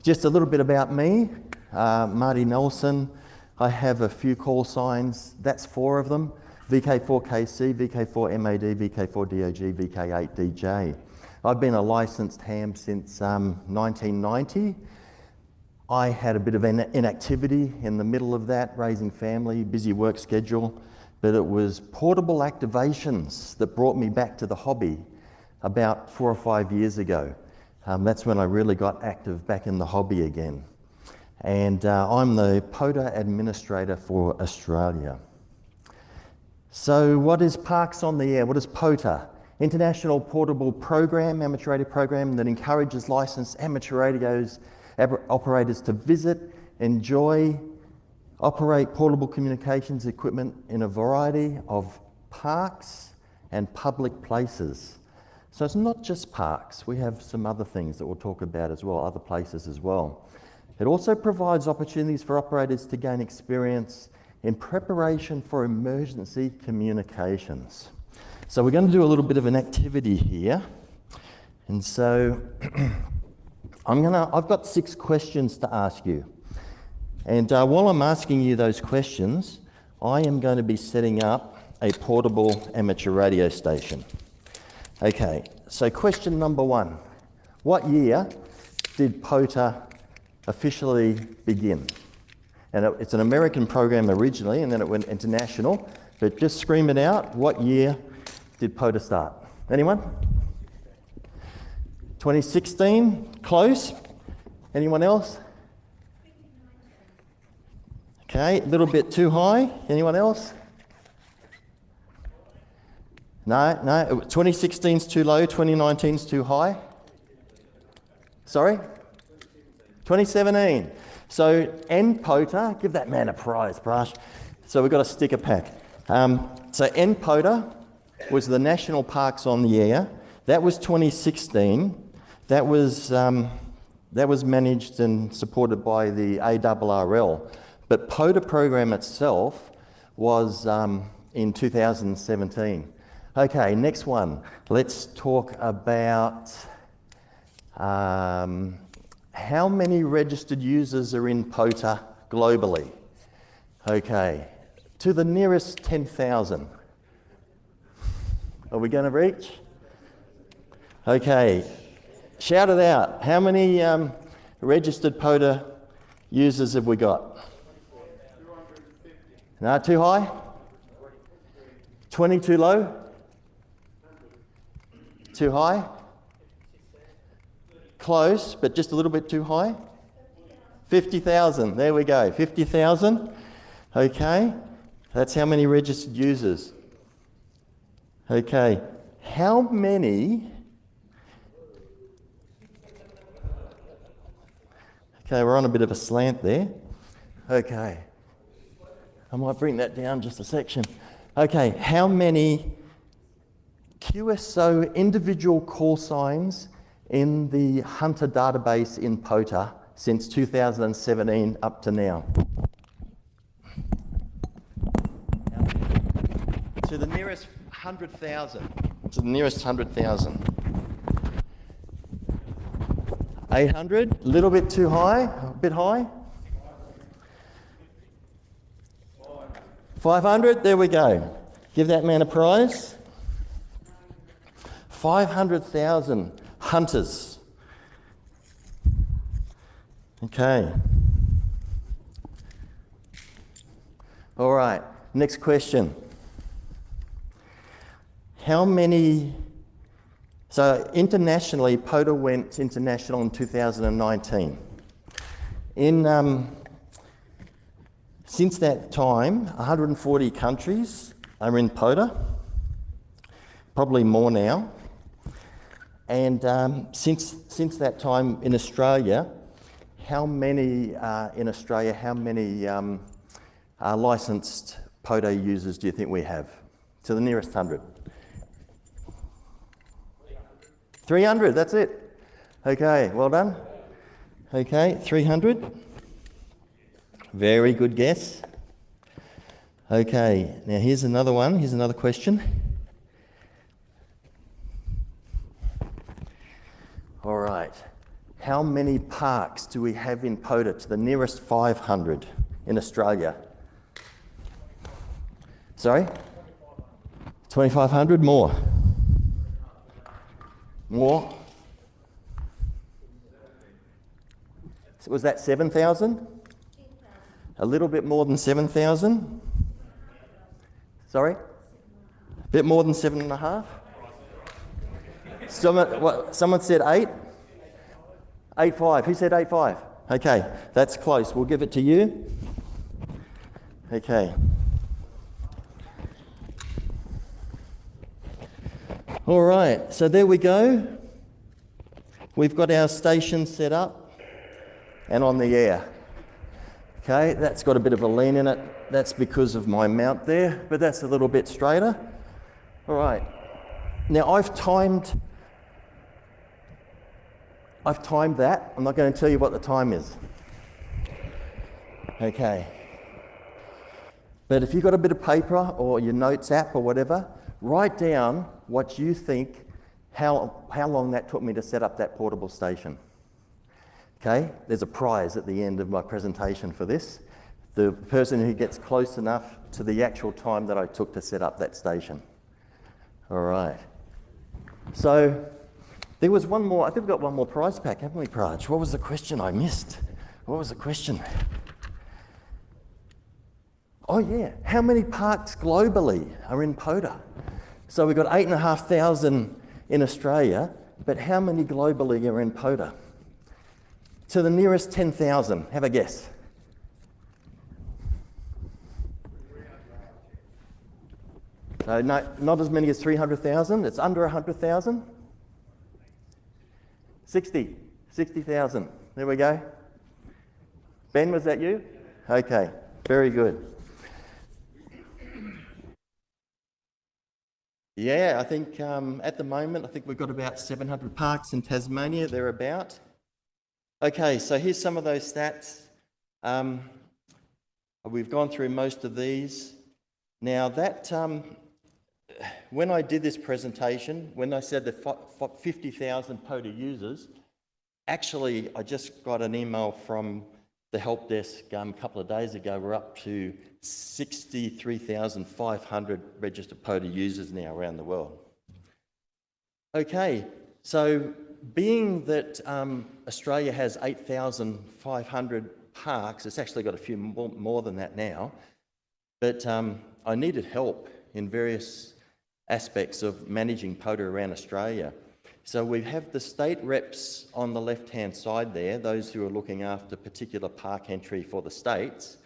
Just a little bit about me, Marty Nelson. I have a few call signs, that's 4 of them: VK4KC, VK4MAD, VK4DOG, VK8DJ. I've been a licensed ham since 1990. I had a bit of inactivity in the middle of that, raising family, busy work schedule, but it was portable activations that brought me back to the hobby about 4 or 5 years ago. That's when I really got active back in the hobby again. And I'm the POTA administrator for Australia. So what is Parks on the Air? What is POTA? International Portable Program, amateur radio program that encourages licensed amateur radios operators to visit, enjoy, operate portable communications equipment in a variety of parks and public places. So it's not just parks, we have some other things that we'll talk about as well, other places as well. It also provides opportunities for operators to gain experience in preparation for emergency communications. So we're going to do a little bit of an activity here. And so I've got 6 questions to ask you. And while I'm asking you those questions, I am going to be setting up a portable amateur radio station. Okay, so question number 1. What year did POTA officially begin? And it's an American program originally, and then it went international. But just scream it out. What year did POTA start? Anyone? 2016? Close? Anyone else? Okay, a little bit too high. Anyone else? No, 2016's too low, 2019's too high. Sorry? 2017. So NPOTA, give that man a prize, Brash. So we've got a sticker pack. So NPOTA was the National Parks on the Air. That was 2016. That was managed and supported by the ARRL. But POTA program itself was in 2017. Okay, next one. Let's talk about how many registered users are in POTA globally. Okay, to the nearest 10,000. Are we going to reach? Okay, shout it out. How many registered POTA users have we got? 250. No, too high? 20 too low? Too high? Close, but just a little bit too high? 50,000, there we go, 50,000. Okay, that's how many registered users. Okay, how many... Okay, we're on a bit of a slant there. Okay, I might bring that down just a section. Okay, how many QSO individual call signs in the Hunter database in POTA since 2017 up to now? To the nearest 100,000. To the nearest 100,000. 800, a little bit too high, a bit high. 500, there we go. Give that man a prize. 500,000 hunters. Okay. All right, next question. How many... So internationally, POTA went international in 2019. Since that time, 140 countries are in POTA, probably more now. And since that time in Australia, how many licensed POTA users do you think we have? To the nearest 100. 300, that's it. Okay, well done. Okay, 300. Very good guess. Okay, now here's another one. Here's another question. All right. how many parks do we have in POTA to the nearest 500 in Australia? Sorry? 2,500 more. More? Was that 7,000? A little bit more than 7,000? Sorry? A bit more than 7.5? Someone said 8? 8.5. Who said 8.5? Okay, that's close. We'll give it to you. Okay. All right, so there we go. We've got our station set up and on the air. Okay, that's got a bit of a lean in it. That's because of my mount there, but that's a little bit straighter. All right. Now I've timed that. I'm not going to tell you what the time is. Okay. But if you've got a bit of paper or your notes app or whatever, write down what you think, how long that took me to set up that portable station. Okay, there's a prize at the end of my presentation for this. The person who gets close enough to the actual time that I took to set up that station. All right. So there was one more, I think we've got one more prize pack, haven't we, Praj? What was the question I missed? What was the question? Oh yeah, how many parks globally are in POTA? So we've got 8,500 in Australia, but how many globally are in POTA? To the nearest 10,000, have a guess. So no, not as many as 300,000, it's under 100,000. 60,000, there we go. Ben, was that you? Okay, very good. Yeah, I think at the moment, I think we've got about 700 parks in Tasmania, thereabout. Okay, so here's some of those stats. We've gone through most of these. Now that, when I did this presentation, when I said the 50,000 POTA users, actually I just got an email from the help desk a couple of days ago. We're up to 63,500 registered POTA users now around the world. Okay, so being that Australia has 8,500 parks, it's actually got a few more than that now, but I needed help in various aspects of managing POTA around Australia. So we have the state reps on the left-hand side there, those who are looking after particular park entry for the states.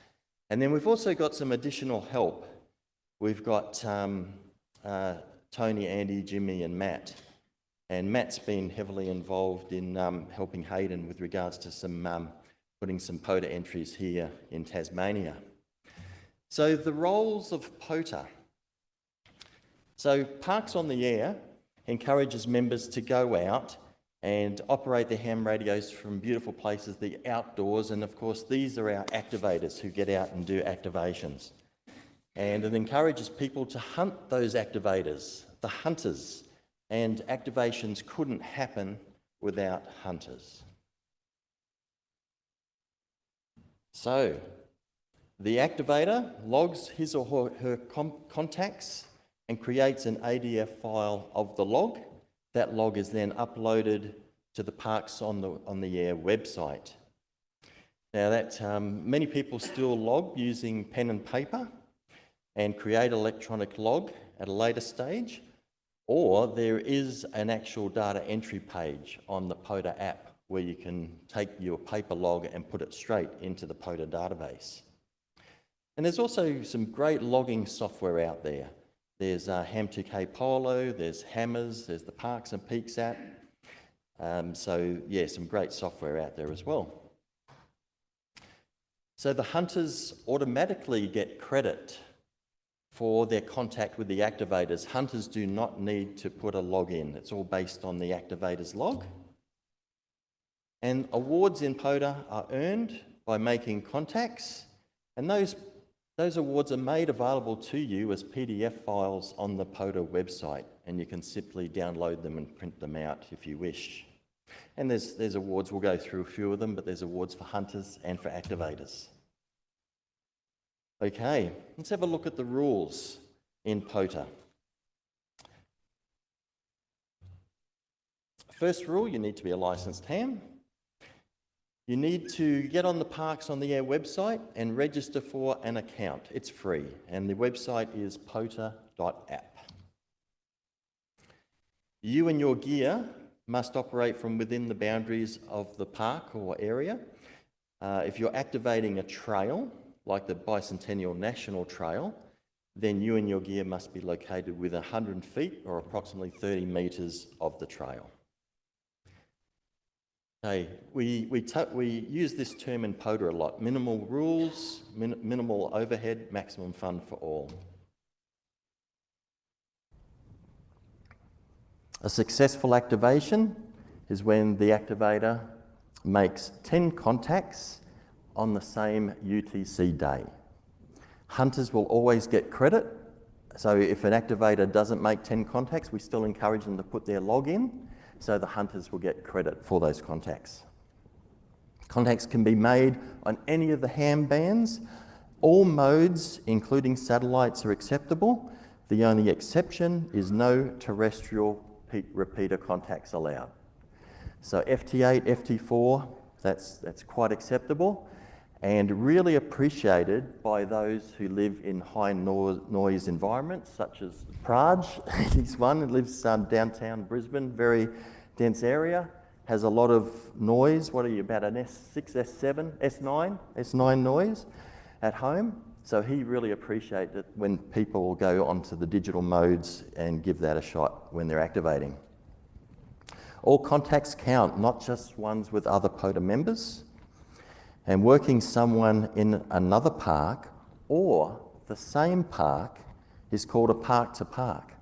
And then we've also got some additional help. We've got Tony, Andy, Jimmy and Matt. And Matt's been heavily involved in helping Hayden with regards to some putting some POTA entries here in Tasmania. So the roles of POTA. So Parks on the Air encourages members to go out and operate their ham radios from beautiful places, the outdoors, and of course these are our activators who get out and do activations. And it encourages people to hunt those activators, the hunters, and activations couldn't happen without hunters. So the activator logs his or her contacts and creates an ADF file of the log. That log is then uploaded to the Parks on the Air website. Now that many people still log using pen and paper and create electronic log at a later stage, or there is an actual data entry page on the POTA app where you can take your paper log and put it straight into the POTA database. And there's also some great logging software out there. There's Ham2K Polo, there's Hammers, there's the Parks and Peaks app. So yeah, some great software out there as well. So the hunters automatically get credit for their contact with the activators. Hunters do not need to put a log in. It's all based on the activator's log. And awards in POTA are earned by making contacts, and those awards are made available to you as PDF files on the POTA website, and you can simply download them and print them out if you wish. And there's awards, we'll go through a few of them, but there's awards for hunters and for activators. Okay, let's have a look at the rules in POTA. First rule, you need to be a licensed ham. You need to get on the Parks on the Air website and register for an account. It's free, and the website is pota.app. You and your gear must operate from within the boundaries of the park or area. If you're activating a trail, like the Bicentennial National Trail, then you and your gear must be located within 100 feet or approximately 30 metres of the trail. Okay, we use this term in POTA a lot: minimal rules, minimal overhead, maximum fun for all. A successful activation is when the activator makes 10 contacts on the same UTC day. Hunters will always get credit, so if an activator doesn't make 10 contacts, we still encourage them to put their log in, so the hunters will get credit for those contacts. Contacts can be made on any of the ham bands. All modes, including satellites, are acceptable. The only exception is no terrestrial repeater contacts allowed. So FT8, FT4, that's quite acceptable and really appreciated by those who live in high noise environments, such as Praj. He's one who lives downtown Brisbane, very dense area, has a lot of noise. What are you, about an S6, S7, S9 noise at home? So he really appreciates it when people go onto the digital modes and give that a shot when they're activating. All contacts count, not just ones with other POTA members. And working someone in another park or the same park is called a park to park.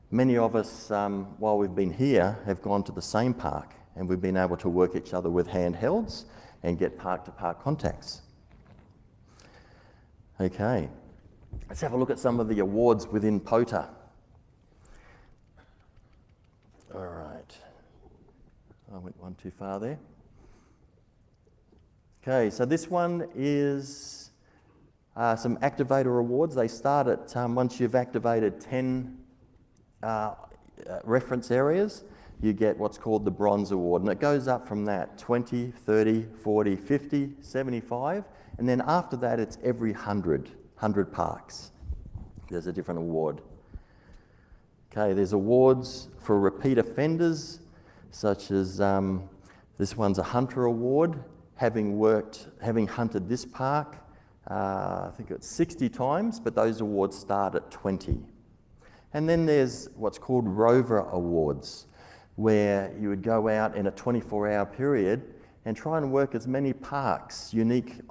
Many of us, while we've been here, have gone to the same park, and we've been able to work each other with handhelds and get park to park contacts. Okay, let's have a look at some of the awards within POTA. All right, I went one too far there. Okay, so this one is some activator awards. They start at, once you've activated 10 reference areas, you get what's called the Bronze Award, and it goes up from that: 20, 30, 40, 50, 75, and then after that it's every 100 parks. There's a different award. Okay, there's awards for repeat offenders, such as this one's a Hunter Award, having hunted this park, I think it's 60 times, but those awards start at 20. And then there's what's called Rover Awards, where you would go out in a 24-hour period and try and work as many parks, unique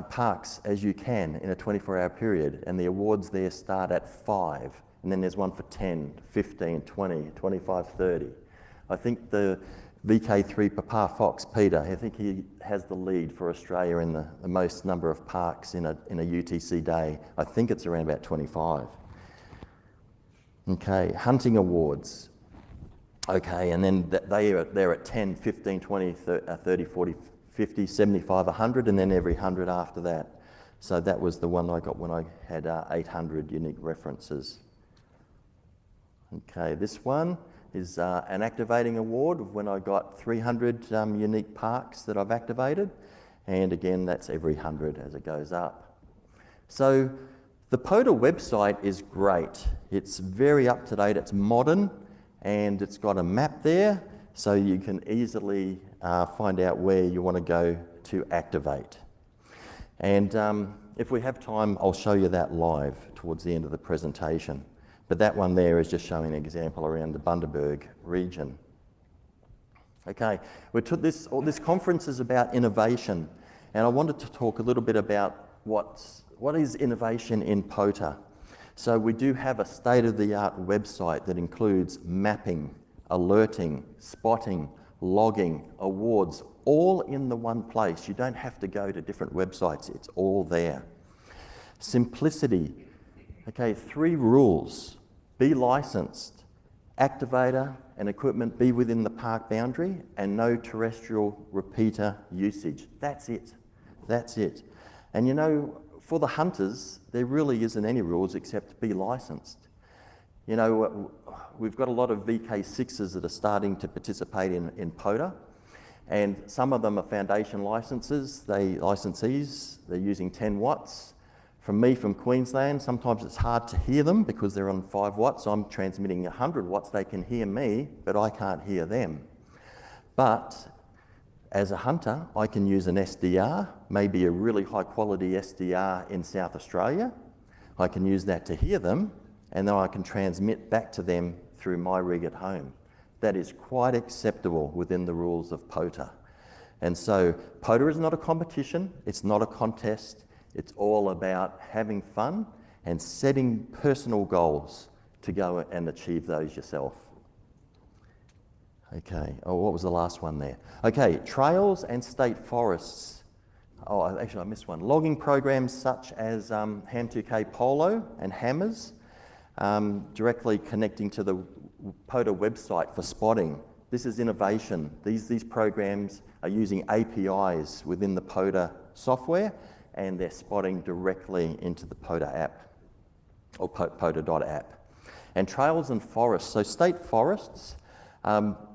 parks, as you can in a 24-hour period. And the awards there start at 5. And then there's one for 10, 15, 20, 25, 30. I think the VK3 Papa Fox, Peter, I think he has the lead for Australia in the most number of parks in a UTC day. I think it's around about 25. Okay, Hunting Awards. Okay, and then they're at 10, 15, 20, 30, 40, 50, 75, 100, and then every 100 after that. So that was the one I got when I had 800 unique references. Okay, this one is an activating award of when I got 300 unique parks that I've activated, and again that's every 100 as it goes up. So the POTA website is great. It's very up to date, it's modern, and it's got a map there so you can easily find out where you want to go to activate. And if we have time, I'll show you that live towards the end of the presentation. But that one there is just showing an example around the Bundaberg region. Okay, this conference is about innovation, and I wanted to talk a little bit about what is innovation in POTA. So we do have a state-of-the-art website that includes mapping, alerting, spotting, logging, awards, all in the one place. You don't have to go to different websites, it's all there. Simplicity. Okay, 3 rules: be licensed, activator, and equipment be within the park boundary and no terrestrial repeater usage. That's it. That's it. And you know, for the hunters, there really isn't any rules except be licensed. You know, we've got a lot of VK6s that are starting to participate in POTA, and some of them are foundation licensees. They're using 10 watts. From me from Queensland, sometimes it's hard to hear them because they're on 5 watts. I'm transmitting 100 watts. They can hear me, but I can't hear them. But as a hunter, I can use an SDR, maybe a really high quality SDR in South Australia. I can use that to hear them, and then I can transmit back to them through my rig at home. That is quite acceptable within the rules of POTA. And so POTA is not a competition, it's not a contest, it's all about having fun and setting personal goals to go and achieve those yourself. Okay, oh, what was the last one there? Okay, trails and state forests. Oh, actually I missed one. Logging programs such as Ham2K Polo and Hammers, directly connecting to the POTA website for spotting. This is innovation. These programs are using APIs within the POTA software, and they're spotting directly into the POTA app, or POTA.app. And trails and forests. So state forests,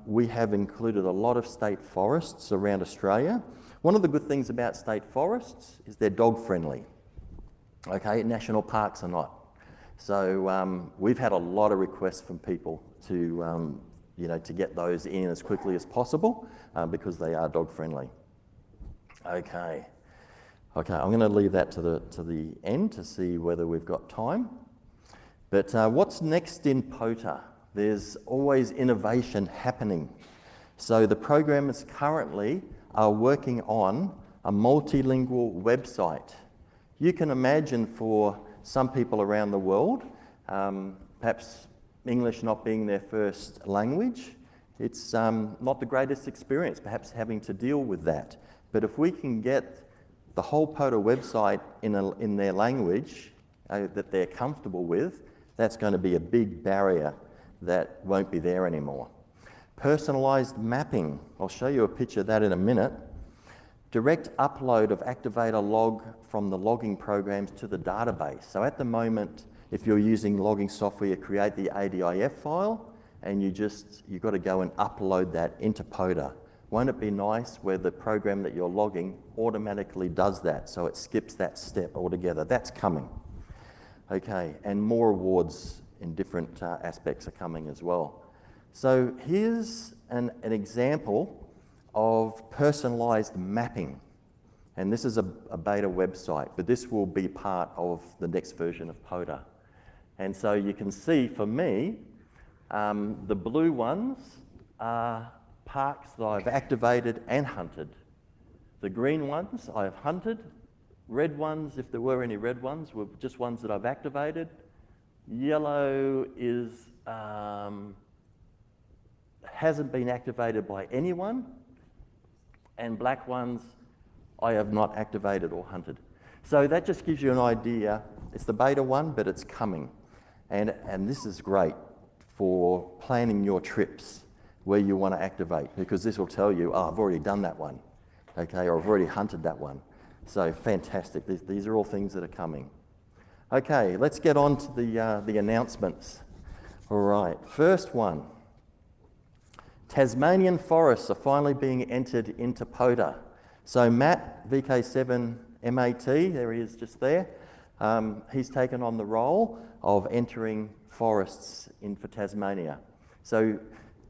we have included a lot of state forests around Australia. One of the good things about state forests is they're dog friendly. Okay, national parks are not. So we've had a lot of requests from people to, to get those in as quickly as possible because they are dog friendly. Okay. Okay, I'm going to leave that to the end to see whether we've got time. But what's next in POTA? There's always innovation happening. So the programmers currently are working on a multilingual website. You can imagine for some people around the world, perhaps English not being their first language, it's not the greatest experience, perhaps having to deal with that. But if we can get the whole POTA website in their language that they're comfortable with, that's going to be a big barrier that won't be there anymore. Personalised mapping, I'll show you a picture of that in a minute. Direct upload of activator log from the logging programs to the database. So at the moment, if you're using logging software, you create the ADIF file and you've got to go and upload that into POTA. Won't it be nice where the program that you're logging automatically does that, so it skips that step altogether? That's coming. Okay, and more awards in different aspects are coming as well. So here's an example of personalised mapping. And this is a beta website, but this will be part of the next version of POTA. And so you can see, for me, the blue ones are parks that I've activated and hunted. The green ones I have hunted. Red ones, if there were any red ones, were just ones that I've activated. Yellow is hasn't been activated by anyone. And black ones I have not activated or hunted. So that just gives you an idea. It's the beta one, but it's coming. And this is great for planning your trips where you want to activate, because this will tell you, oh, I've already done that one, okay, or I've already hunted that one. So fantastic. These are all things that are coming. Okay, let's get on to the announcements. All right, first one. Tasmanian forests are finally being entered into POTA. So Matt, VK7 MAT, there he is just there, he's taken on the role of entering forests in for Tasmania. So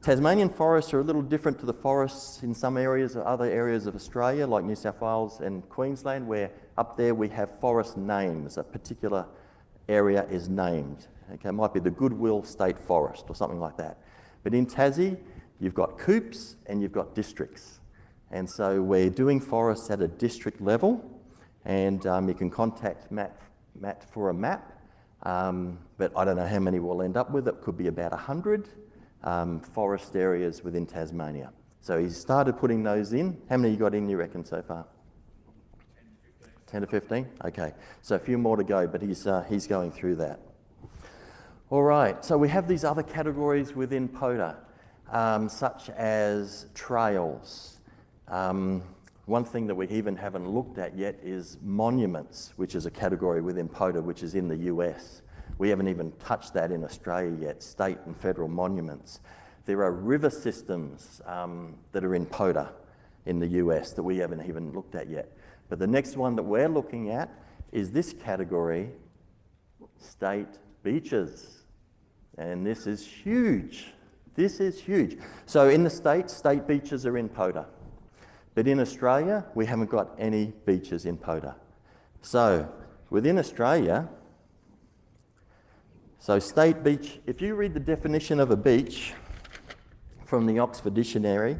Tasmanian forests are a little different to the forests in some areas or other areas of Australia, like New South Wales and Queensland, where up there we have forest names. A particular area is named. Okay, it might be the Goodwill State Forest or something like that. But in Tassie, you've got coops and you've got districts. And so we're doing forests at a district level, and you can contact Matt for a map, but I don't know how many we'll end up with. It could be about 100 forest areas within Tasmania. So he's started putting those in. How many you got in, you reckon, so far? 10 to 15? Okay, so a few more to go, but he's going through that. All right, so we have these other categories within POTA. such as trails. One thing that we even haven't looked at yet is monuments, which is a category within POTA, which is in the US. We haven't even touched that in Australia yet, state and federal monuments. There are river systems that are in POTA in the US that we haven't even looked at yet. But the next one that we're looking at is this category, state beaches. And this is huge. This is huge. So in the States, state beaches are in POTA. But in Australia, we haven't got any beaches in POTA. So within Australia, so state beach, if you read the definition of a beach from the Oxford Dictionary,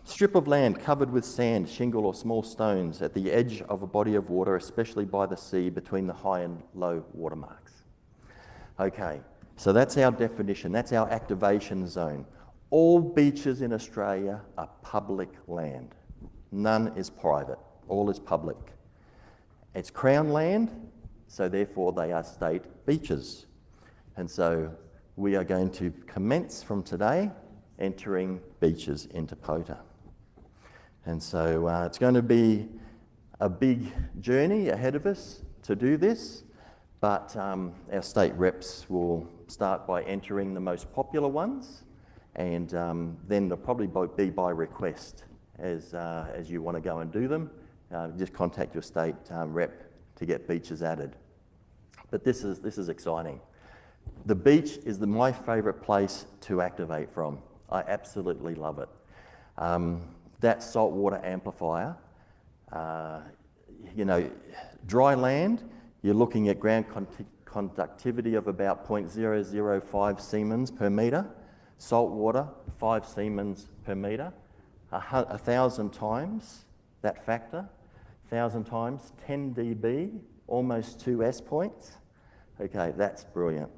strip of land covered with sand, shingle or small stones at the edge of a body of water, especially by the sea, between the high and low water marks. Okay, so that's our definition, that's our activation zone. All beaches in Australia are public land. None is private, all is public. It's Crown land, so therefore they are state beaches. And so we are going to commence from today entering beaches into POTA. And so it's going to be a big journey ahead of us to do this, but our state reps will start by entering the most popular ones, and then they'll probably be by request as you want to go and do them. Just contact your state rep to get beaches added. But this is exciting. The beach is my favourite place to activate from. I absolutely love it. That saltwater amplifier, you know, dry land, you're looking at ground conductivity of about 0.005 Siemens per metre. Saltwater, 5 Siemens per metre. 1,000 times that factor. 1,000 times, 10 dB, almost 2 S points. Okay, that's brilliant.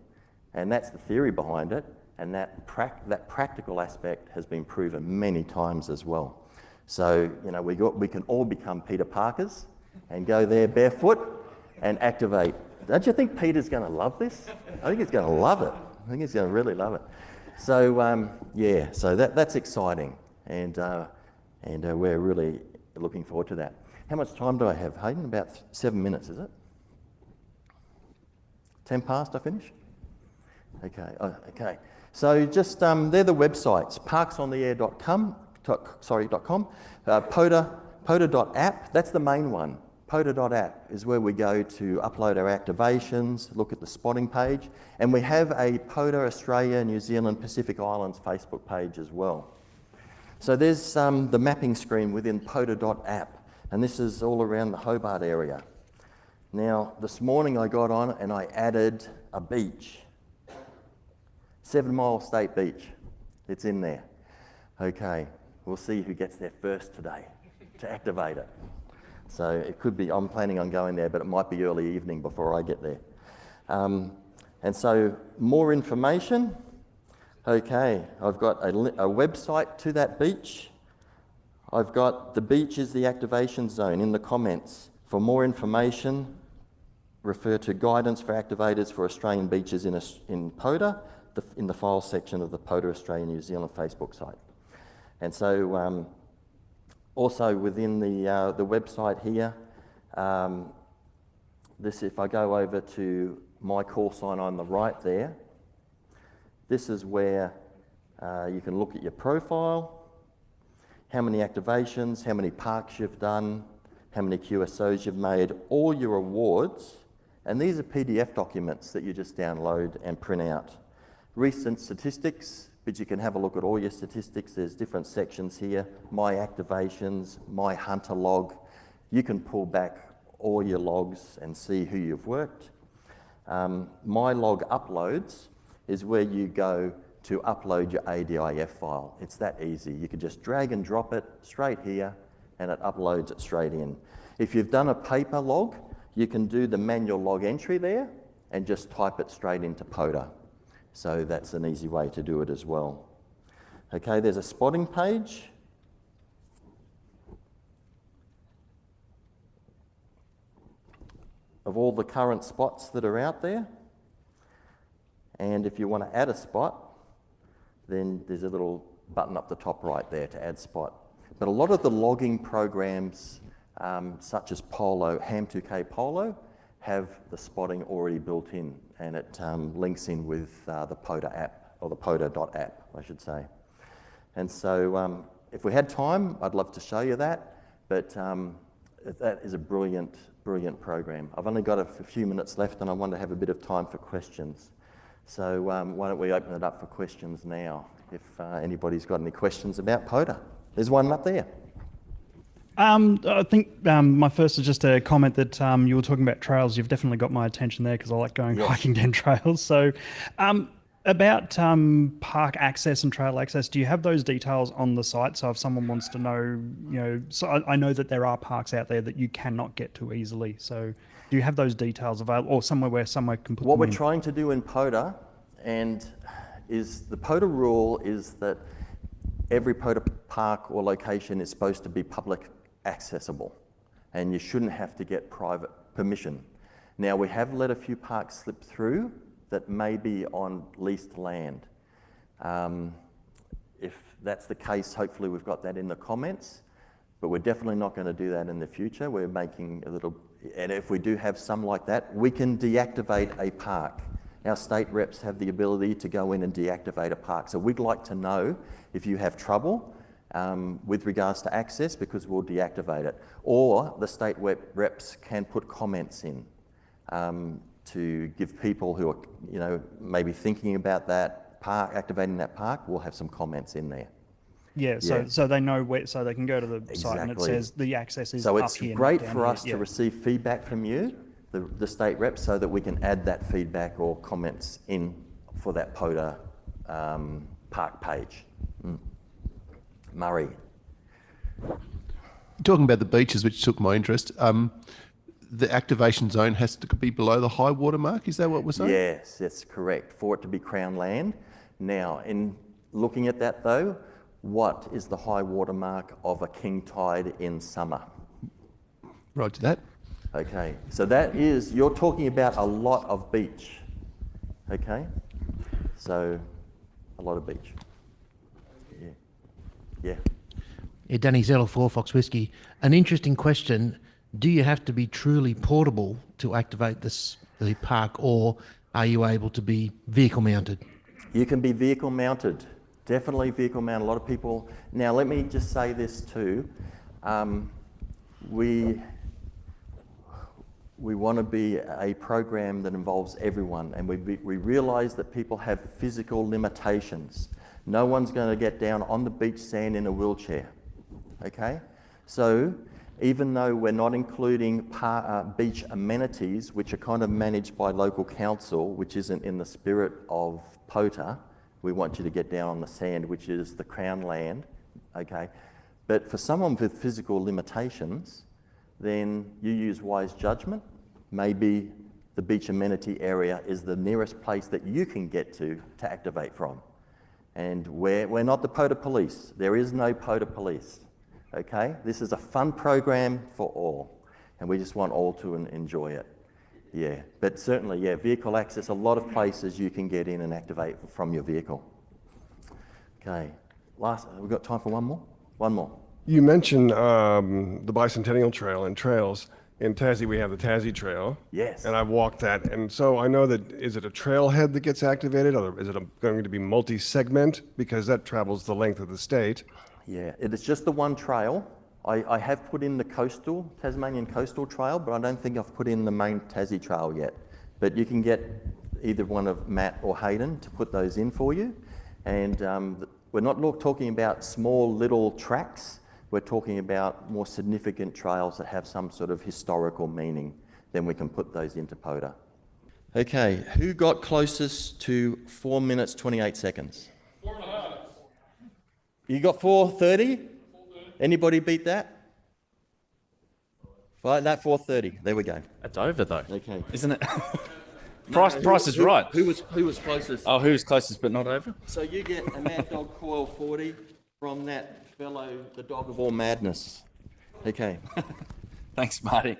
And that's the theory behind it. And that practical aspect has been proven many times as well. So, you know, we can all become Peter Parkers and go there barefoot and activate. Don't you think Peter's going to love this? I think he's going to love it. I think he's going to really love it. So, yeah, so that's exciting. And we're really looking forward to that. How much time do I have, Hayden? About 7 minutes, is it? 10 past, I finish? Okay, okay. So just, they're the websites, parksontheair.com, POTA.app, that's the main one. POTA.app is where we go to upload our activations, look at the spotting page, and we have a POTA Australia, New Zealand, Pacific Islands Facebook page as well. So there's the mapping screen within POTA.app, and this is all around the Hobart area. Now, this morning I got on and I added a beach. 7 Mile State Beach, it's in there. Okay, we'll see who gets there first today to activate it. So it could be, I'm planning on going there, but it might be early evening before I get there. And so more information. Okay, I've got a website to that beach. I've got the beach is the activation zone in the comments. For more information, refer to guidance for activators for Australian beaches in POTA, in the files section of the POTA Australia New Zealand Facebook site. And so also within the website here, if I go over to my call sign on the right there, this is where you can look at your profile, how many activations, how many parks you've done, how many QSOs you've made, all your awards, and these are PDF documents that you just download and print out. Recent statistics, but you can have a look at all your statistics. There's different sections here. My activations, my hunter log. You can pull back all your logs and see who you've worked. My log uploads is where you go to upload your ADIF file. It's that easy. You can just drag and drop it straight here and it uploads it straight in. If you've done a paper log, you can do the manual log entry there and just type it straight into POTA. So that's an easy way to do it as well. Okay, there's a spotting page. Of all the current spots that are out there. And if you want to add a spot, then there's a little button up the top right there to add spot. But a lot of the logging programs, such as Polo, Ham2K Polo, have the spotting already built in, and it links in with the POTA app, or the POTA.app, I should say. And so if we had time, I'd love to show you that, but that is a brilliant, brilliant program. I've only got a few minutes left, and I want to have a bit of time for questions. So why don't we open it up for questions now, if anybody's got any questions about POTA. There's one up there. I think my first is just a comment that you were talking about trails. You've definitely got my attention there because I like going hiking down trails. So about park access and trail access, do you have those details on the site? So if someone wants to know, so I know that there are parks out there that you cannot get to easily. So do you have those details available, or somewhere where someone can put them in? What we're trying to do in POTA, is the POTA rule is that every POTA park or location is supposed to be public accessible, and you shouldn't have to get private permission. Now, we have let a few parks slip through that may be on leased land. If that's the case, hopefully we've got that in the comments, but we're definitely not going to do that in the future. We're making a little, and if we do have some like that, we can deactivate a park. Our state reps have the ability to go in and deactivate a park. So we'd like to know if you have trouble with regards to access, because we'll deactivate it. Or the state reps can put comments in to give people who are, maybe thinking about that park, activating that park, we'll have some comments in there. Yeah, so they know where, so they can go to the site and it says the access is up here. So it's great for us to receive feedback from you, the state reps, so that we can add that feedback or comments in for that POTA park page. Murray. Talking about the beaches, which took my interest, the activation zone has to be below the high water mark, is that what we're saying? Yes, that's correct, for it to be Crown land. Now, in looking at that though, what is the high water mark of a king tide in summer? Roger that. Okay, so that is, you're talking about a lot of beach, okay? So, a lot of beach. Yeah. Danny Zell, 4 Fox Whiskey. An interesting question. Do you have to be truly portable to activate the park, or are you able to be vehicle mounted? You can be vehicle mounted, definitely vehicle mounted. A lot of people, now let me just say this too. We want to be a program that involves everyone, and we realise that people have physical limitations. No one's going to get down on the beach sand in a wheelchair, okay? So even though we're not including beach amenities, which are kind of managed by local council, which isn't in the spirit of POTA, we want you to get down on the sand, which is the Crown land, okay? But for someone with physical limitations, then you use wise judgment. Maybe the beach amenity area is the nearest place that you can get to activate from. And we're not the POTA police. There is no POTA police, okay? This is a fun program for all, and we just want all to enjoy it. Yeah, but certainly, yeah, vehicle access, a lot of places you can get in and activate from your vehicle. Okay, we've got time for one more? One more. You mentioned the Bicentennial Trail and trails. In Tassie, we have the Tassie Trail. Yes. And I've walked that. And so I know that, is it a trailhead that gets activated, or is it going to be multi-segment? Because that travels the length of the state. Yeah, it is just the one trail. I have put in the Tasmanian Coastal Trail, but I don't think I've put in the main Tassie Trail yet. But you can get either one of Matt or Hayden to put those in for you. And we're not talking about small little tracks. We're talking about more significant trails that have some sort of historical meaning. Then we can put those into POTA. Okay, who got closest to 4 minutes, 28 seconds? 4.5. You got 4:30? Anybody beat that? Right, that 4:30. There we go. That's over though. Okay. Isn't it? Price is right. Who was closest? Oh, who was closest but not over? So you get a Mad Dog Coil 40 from that fellow, the Dog of All Madness. Okay. Thanks, Marty.